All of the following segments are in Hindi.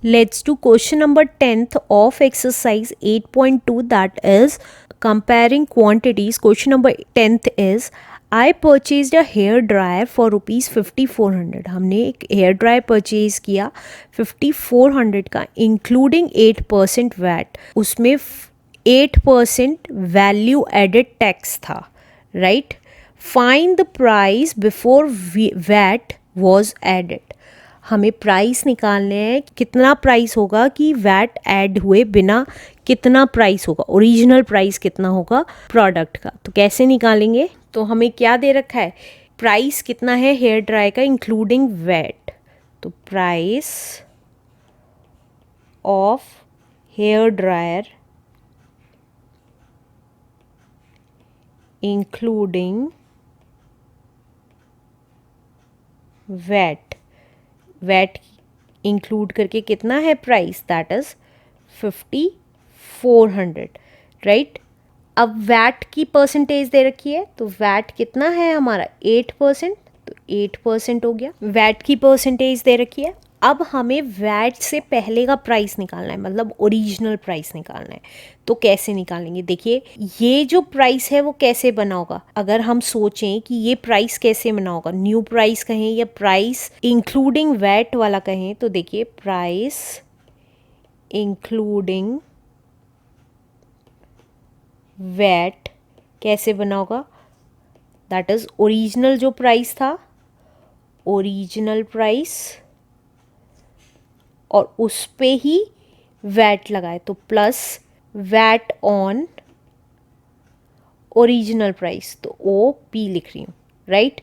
Let's do question number 10th of exercise 8.2, that is comparing quantities. Question number 10th is I purchased a hair dryer for rupees 5400. हमने एक हेयर ड्रायर परचेज किया 5400 का इंक्लूडिंग 8% वैट. उसमें 8% वैल्यू एडेड टैक्स था, right. Find the price before VAT was added. हमें प्राइस निकालने हैं, कितना प्राइस होगा कि वैट ऐड हुए बिना कितना प्राइस होगा, ओरिजिनल प्राइस कितना होगा प्रोडक्ट का. तो कैसे निकालेंगे, तो हमें क्या दे रखा है, प्राइस कितना है हेयर ड्राई का इंक्लूडिंग वैट. तो price of hair dryer including VAT, VAT include करके कितना है प्राइस, दैट इज 5400, राइट. अब वैट की परसेंटेज दे रखी है, तो वैट कितना है हमारा 8%, तो 8% हो गया. वैट की परसेंटेज दे रखी है. अब हमें वैट से पहले का प्राइस निकालना है, मतलब ओरिजिनल प्राइस निकालना है. तो कैसे निकालेंगे, देखिए ये जो प्राइस है वो कैसे बना होगा. अगर हम सोचें कि ये प्राइस कैसे बना होगा, न्यू प्राइस कहें या प्राइस इंक्लूडिंग वैट वाला कहें, तो देखिए प्राइस इंक्लूडिंग वैट कैसे बना होगा, दैट इज ओरिजिनल जो प्राइस था, ओरिजिनल प्राइस, और उस पे ही वैट लगाए, तो plus VAT on original price, तो ओ पी लिख रही हूँ, राइट.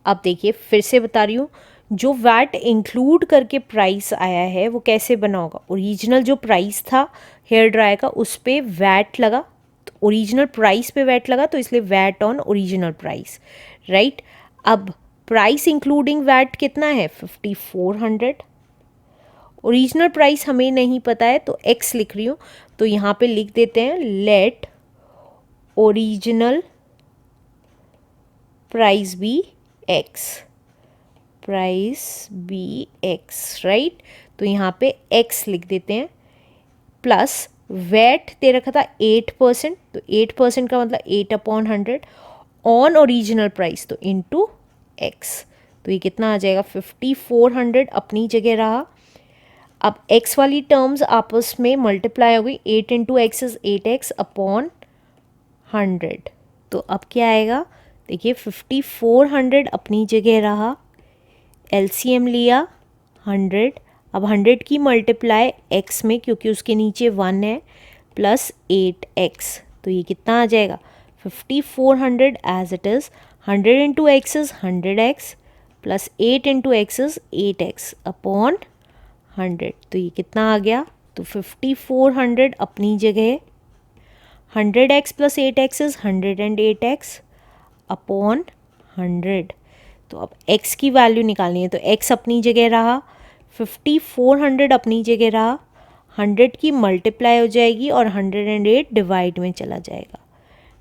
अब देखिए फिर से बता रही हूँ, जो वैट इंक्लूड करके प्राइस आया है वो कैसे बना होगा, ओरिजिनल जो प्राइस था हेयर ड्रायर का उस पे वैट लगा, तो ओरिजिनल प्राइस पे वैट लगा, तो इसलिए VAT on original price, right. अब प्राइस इंक्लूडिंग वैट कितना है 5400. ओरिजिनल प्राइस हमें नहीं पता है तो x लिख रही हूँ, तो यहाँ पे लिख देते हैं let original price be x, price be x, right. तो यहाँ पे x लिख देते हैं, प्लस वैट दे रखा था 8%, तो 8% का मतलब 8/100 ऑन ओरिजिनल प्राइस, तो इनटू x. तो ये कितना आ जाएगा 5400 अपनी जगह रहा. अब x वाली टर्म्स आपस में मल्टीप्लाई हो गई, 8 इंटू एक्स इज 8x/100. तो अब क्या आएगा, देखिए 5400 अपनी जगह रहा, LCM लिया 100. अब 100 की मल्टीप्लाई x में, क्योंकि उसके नीचे 1 है, प्लस 8x, तो ये कितना आ जाएगा 5400 as it is. 100 into X is 100x, plus 8 into X is 8x/100. तो ये कितना आ गया, तो 5400 अपनी जगह, 100x plus 8x is 108x/100. तो अब x की वैल्यू निकालनी है, तो x अपनी जगह रहा, 5400 अपनी जगह रहा, 100 की मल्टीप्लाई हो जाएगी और 108 डिवाइड में चला जाएगा,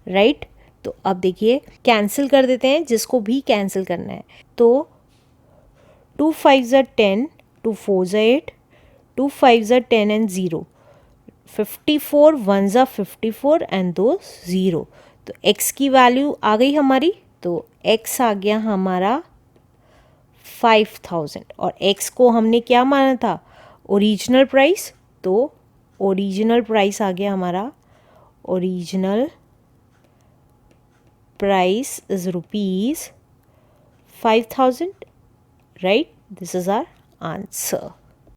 राइट. तो अब देखिए कैंसिल कर देते हैं जिसको भी कैंसिल करना है. तो 2 5 ज़ा 10, 2 4 ज़ा 8, 2 5 ज़ा 10 एंड 0, 54 1 ज़ा 54 एंड 2 0. तो x की वैल्यू आ गई हमारी, तो x आ गया हमारा 5000, और x को हमने क्या माना था ओरिजिनल प्राइस, तो ओरिजिनल प्राइस आ गया हमारा, original price is rupees 5000, right. This is our answer.